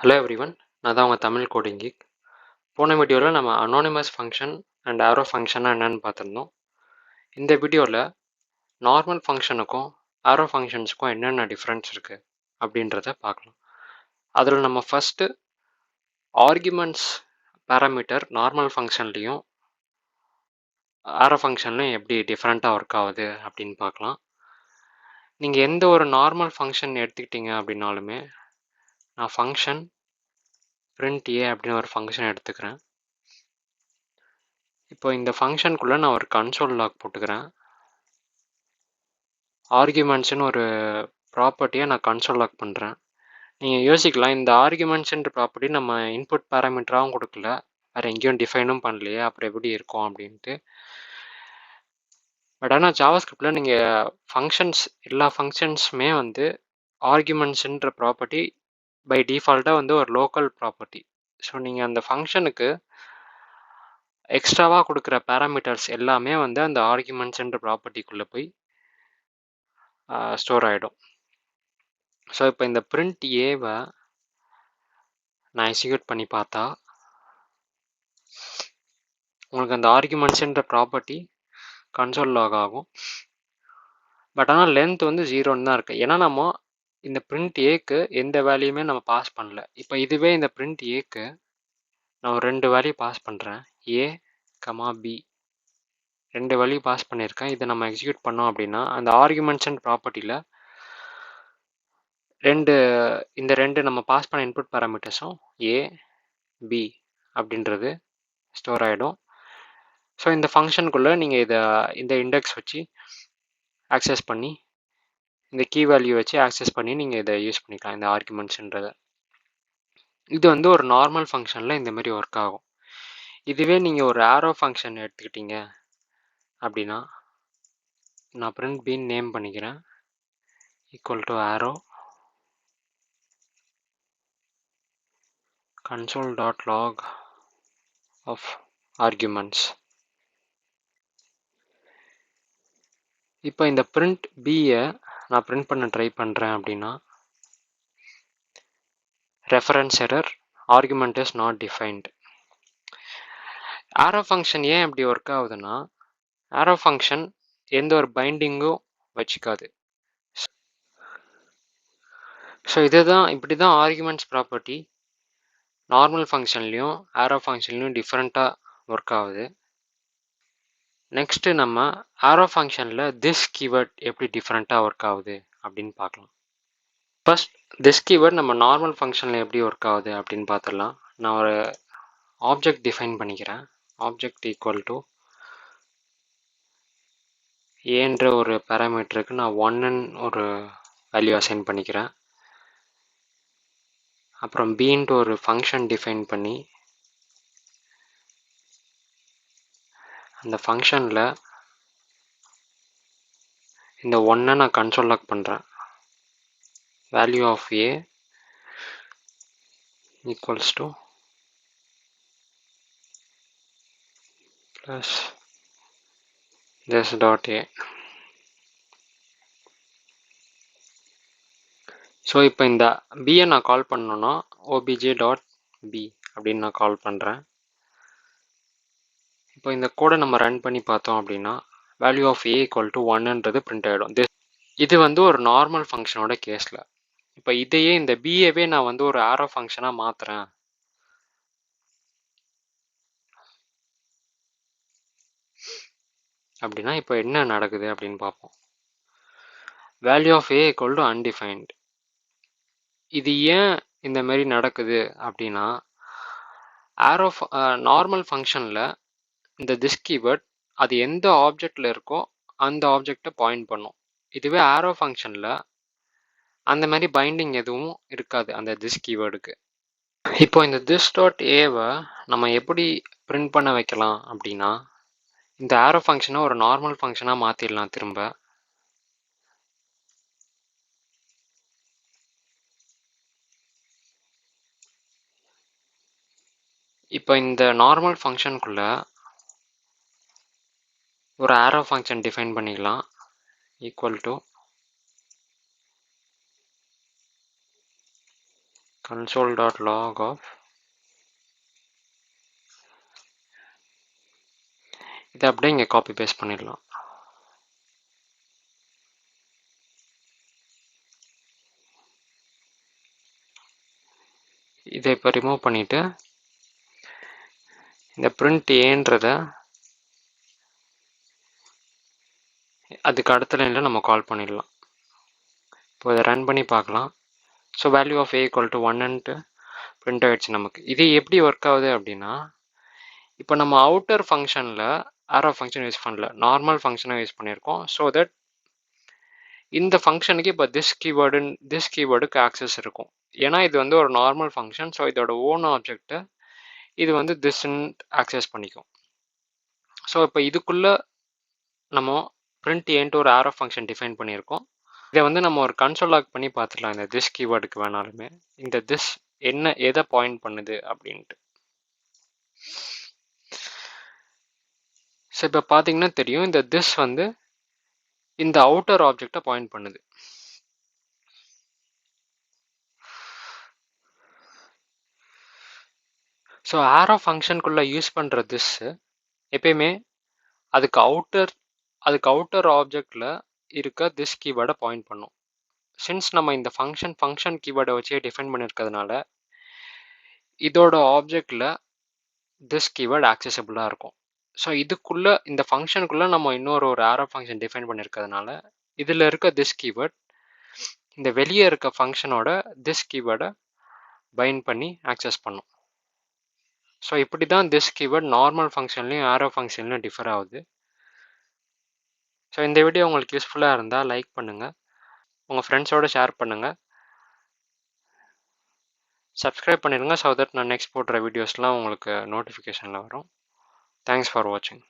Hello everyone, நான் தான் உங்கள் தமிழ் கோடிங் கீக். போன வீடியோவில் நம்ம அனானிமஸ் ஃபங்க்ஷன் அண்ட் ஆரோ ஃபங்க்ஷனாக என்னென்னு பார்த்துருந்தோம். இந்த வீடியோவில் நார்மல் ஃபங்க்ஷனுக்கும் ஆரோ ஃபங்க்ஷன்ஸுக்கும் என்னென்ன டிஃப்ரென்ஸ் இருக்குது அப்படின்றத பார்க்கலாம். அதில் நம்ம ஃபஸ்ட்டு ஆர்குமெண்ட்ஸ் பேராமீட்டர் நார்மல் ஃபங்க்ஷன்லேயும் ஆரோ ஃபங்க்ஷன்லையும் எப்படி டிஃப்ரெண்ட்டாக ஒர்க் ஆகுது அப்படின்னு பார்க்கலாம். நீங்கள் எந்த ஒரு நார்மல் ஃபங்க்ஷன் எடுத்துக்கிட்டீங்க அப்படின்னாலுமே நான் ஃபங்க்ஷன் print a அப்படின்னு ஒரு ஃபங்க்ஷன் எடுத்துக்கிறேன். இப்போ இந்த ஃபங்க்ஷனுக்குள்ளே நான் ஒரு கன்சோல் லாக் போட்டுக்கிறேன். ஆர்குமெண்ட்ஸ்னு ஒரு ப்ராப்பர்ட்டியை நான் கன்சோல் லாக் பண்ணுறேன். நீங்கள் யோசிக்கலாம், இந்த ஆர்குமெண்ட்ஸ்ன்ற ப்ராப்பர்ட்டி நம்ம இன்புட் பேராமீட்டராகவும் கொடுக்கல, வேறு எங்கேயும் டிஃபைனும் பண்ணலையே, அப்புறம் எப்படி இருக்கும் அப்படின்ட்டு. பட் ஆனால் ஜாவாஸ்கிரிப்டில் நீங்கள் எல்லா ஃபங்க்ஷன்ஸுமே வந்து ஆர்குமெண்ட்ஸ்ன்ற ப்ராப்பர்ட்டி பை டிஃபால்ட்டாக வந்து ஒரு லோக்கல் ப்ராப்பர்ட்டி. ஸோ நீங்கள் அந்த ஃபங்க்ஷனுக்கு எக்ஸ்ட்ராவாக கொடுக்குற பேராமீட்டர்ஸ் எல்லாமே வந்து அந்த ஆர்குமெண்ட்ஸ்ன்ற ப்ராப்பர்ட்டிக்குள்ளே போய் ஸ்டோர் ஆகிடும். ஸோ இப்போ இந்த பிரிண்ட் ஏவை நான் எக்ஸிக்யூட் பண்ணி பார்த்தா உங்களுக்கு அந்த ஆர்குமெண்ட்ஸ்ன்ற ப்ராப்பர்ட்டி கன்சோல் லாக் ஆகும். பட் ஆனால் லென்த் வந்து 0ன்னு தான் இருக்குது. ஏன்னா நம்ம இந்த பிரிண்ட் ஏக்கு எந்த வேல்யூமே நம்ம பாஸ் பண்ணல. இப்போ இதுவே இந்த பிரிண்ட் ஏக்கு நான் ஒரு 2 வேல்யூ பாஸ் பண்ணுறேன், ஏ கமா பி, 2 வேல்யூ பாஸ் பண்ணியிருக்கேன். இதை நம்ம எக்ஸிக்யூட் பண்ணோம் அப்படின்னா அந்த ஆர்குமெண்ட்ஸ்ன்ற ப்ராப்பர்ட்டியில் இந்த ரெண்டு நம்ம பாஸ் பண்ண இன்புட் பேராமீட்டர்ஸும் ஏ பி அப்படின்றது ஸ்டோர் ஆகிடும். ஸோ இந்த ஃபங்க்ஷனுக்குள்ளே நீங்கள் இந்த இண்டெக்ஸ் வச்சு ஆக்சஸ் பண்ணி, இந்த கீ வேல்யூ வச்சு ஆக்சஸ் பண்ணி நீங்கள் இதை யூஸ் பண்ணிக்கலாம், இந்த ஆர்குமெண்ட்ஸ்ன்றதை. இது வந்து ஒரு நார்மல் ஃபங்க்ஷனில் இந்த மாதிரி ஒர்க் ஆகும். இதுவே நீங்கள் ஒரு ஆரோ ஃபங்க்ஷன் எடுத்துக்கிட்டீங்க அப்படின்னா நான் பிரிண்ட் பின்னு நேம் பண்ணிக்கிறேன், equal to arrow console.log of arguments. இப்போ இந்த பிரிண்ட் பியை நான் பிரிண்ட் பண்ண ட்ரை பண்ணுறேன் அப்படின்னா reference error, argument is not defined. Arrow function ஏன் இப்படி ஒர்க் ஆகுதுன்னா, ஆரோ ஃபங்க்ஷன் எந்த ஒரு பைண்டிங்கும் வச்சுக்காது. ஸோ இப்படி தான் ஆர்குமெண்ட்ஸ் ப்ராப்பர்ட்டி நார்மல் ஃபங்க்ஷன்லேயும் ஆரோ ஃபங்க்ஷன்லேயும் டிஃப்ரெண்ட்டாக ஒர்க் ஆகுது. நெக்ஸ்ட்டு நம்ம ஆரோ ஃபங்க்ஷனில் திஸ் கீவேர்ட் எப்படி டிஃப்ரெண்ட்டாக ஒர்க் ஆகுது அப்படின்னு பார்க்கலாம். ஃபர்ஸ்ட் திஸ் கீவேர்ட் நம்ம நார்மல் ஃபங்க்ஷனில் எப்படி ஒர்க் ஆகுது அப்படின்னு பார்த்துடலாம். நான் ஒரு ஆப்ஜெக்ட் டிஃபைன் பண்ணிக்கிறேன், ஆப்ஜெக்ட் ஈக்குவல் டு ஏன்ற ஒரு பேராமீட்டருக்கு நான் 1ன்னு ஒரு வேல்யூ அசைன் பண்ணிக்கிறேன். அப்புறம் பின்ட்டு ஒரு ஃபங்க்ஷன் டிஃபைன் பண்ணி அந்த ஃபங்க்ஷனில் இந்த 1 நான் கன்சோல் லாக் பண்ணுறேன். Value of a equals to plus this dot a. So இப்போ இந்த பியை நான் கால் பண்ணணுன்னா ஓபிஜே டாட் பி அப்படின்னு நான் கால் பண்ணுறேன். இப்போ இந்த கோடை நம்ம ரன் பண்ணி பார்த்தோம் அப்படின்னா value of a equal to 1ன்றது பிரிண்ட் ஆகிடும். இது வந்து ஒரு நார்மல் ஃபங்க்ஷனோட கேஸில். இப்போ இதையே இந்த பிஏவே நான் வந்து ஒரு ஆரோ ஃபங்க்ஷனாக மாற்றுறேன் அப்படின்னா இப்போ என்ன நடக்குது அப்படின்னு பார்ப்போம். Value of a equal to undefined. இது ஏன் இந்த மாதிரி நடக்குது அப்படின்னா, ஆரோ நார்மல் ஃபங்க்ஷனில் இந்த திஸ் கீவேர்ட் அது எந்த ஆப்ஜெக்டில் இருக்கோ அந்த ஆப்ஜெக்டை பாயிண்ட் பண்ணும். இதுவே ஆரோ ஃபங்க்ஷனில் அந்த மாதிரி பைண்டிங் எதுவும் இருக்காது அந்த திஸ் கீவேர்டுக்கு. இப்போ இந்த திஸ் டாட் ஏவை நம்ம எப்படி பிரிண்ட் பண்ண வைக்கலாம் அப்படின்னா, இந்த ஆரோ ஃபங்க்ஷனை ஒரு நார்மல் ஃபங்க்ஷனாக மாற்றிடலாம் திரும்ப. இப்போ இந்த நார்மல் ஃபங்க்ஷனுக்குள்ள ஒரு ஆரோ ஃபங்க்ஷன் டிஃபைன் பண்ணிக்கலாம், ஈக்குவல் டு console.log of இதை அப்படியே இங்கே காப்பி பேஸ்ட் பண்ணிடலாம். இதை இப்போ ரிமூவ் பண்ணிவிட்டு இந்த பிரிண்ட் ஏன்றதை அதுக்கு அடுத்த லைனில் நம்ம கால் பண்ணிடலாம். இப்போ இதை ரன் பண்ணி பார்க்கலாம். So value of a equal to 1ன்ட்டு பிரிண்ட் ஆகிடுச்சு நமக்கு. இது எப்படி ஒர்க் ஆகுது அப்படின்னா, இப்போ நம்ம அவுட்டர் ஃபங்க்ஷனில் ஆரோ ஃபங்க்ஷன் யூஸ் பண்ணல, நார்மல் ஃபங்க்ஷனை யூஸ் பண்ணியிருக்கோம். ஸோ தட் இந்த ஃபங்க்ஷனுக்கு இப்போ திஸ் கீவேர்டுக்கு ஆக்சஸ் இருக்கும். ஏன்னா இது வந்து ஒரு நார்மல் ஃபங்க்ஷன். ஸோ இதோட ஓன் ஆப்ஜெக்டை இது வந்து திஸ்ன்னு ஆக்சஸ் பண்ணிக்கும். ஸோ இப்போ இதுக்குள்ளே நம்ம பிரிண்ட் ஏன்ட்டு ஒரு ஆரோ ஃபங்க்ஷன் டிஃபைன் பண்ணியிருக்கோம். இதை வந்து நம்ம ஒரு கன்சோல் லாக் பண்ணி பார்த்துக்கலாம். இந்த திஸ் கீவேர்டுக்கு வேணாலுமே இந்த திஸ் எதை பாயிண்ட் பண்ணுது அப்படின்ட்டு. ஸோ இப்போ பார்த்தீங்கன்னா தெரியும், இந்த திஸ் வந்து இந்த அவுட்டர் ஆப்ஜெக்டை பாயிண்ட் பண்ணுது. ஸோ ஆரோ ஃபங்க்ஷனுக்குள்ளே யூஸ் பண்ணுற திஸ் எப்பயுமே அதுக்கு அவுட்டர் ஆப்ஜெக்டில் இருக்க திஸ் கீவேர்டை பாயிண்ட் பண்ணும். சின்ஸ் நம்ம இந்த ஃபங்க்ஷன் கீவேர்டை வச்சே டிஃபைன் பண்ணியிருக்கிறதுனால இதோட ஆப்ஜெக்டில் திஸ் கீவேர்டு ஆக்சசபிளாக இருக்கும். ஸோ இதுக்குள்ளே இந்த ஃபங்க்ஷனுக்குள்ளே நம்ம இன்னொரு ஆரோ ஃபங்க்ஷன் டிஃபைன் பண்ணியிருக்கிறதுனால இதில் இருக்க திஸ் கீவேர்ட் இந்த வெளியே இருக்க ஃபங்க்ஷனோட திஸ் கீவேர்டை பைண்ட் பண்ணி ஆக்சஸ் பண்ணும். ஸோ இப்படி தான் திஸ் கீவேர்ட் நார்மல் ஃபங்க்ஷன்லையும் ஆரோ ஃபங்க்ஷன்லையும் டிஃபர் ஆகுது. ஸோ இந்த வீடியோ உங்களுக்கு யூஸ்ஃபுல்லாக இருந்தால் லைக் பண்ணுங்கள், உங்கள் ஃப்ரெண்ட்ஸோடு ஷேர் பண்ணுங்கள், சப்ஸ்கிரைப் பண்ணிடுங்க. ஸோ தட் நான் நெக்ஸ்ட் போடுற வீடியோஸ்லாம் உங்களுக்கு நோட்டிஃபிகேஷனில் வரும். தேங்க்ஸ் ஃபார் வாட்சிங்.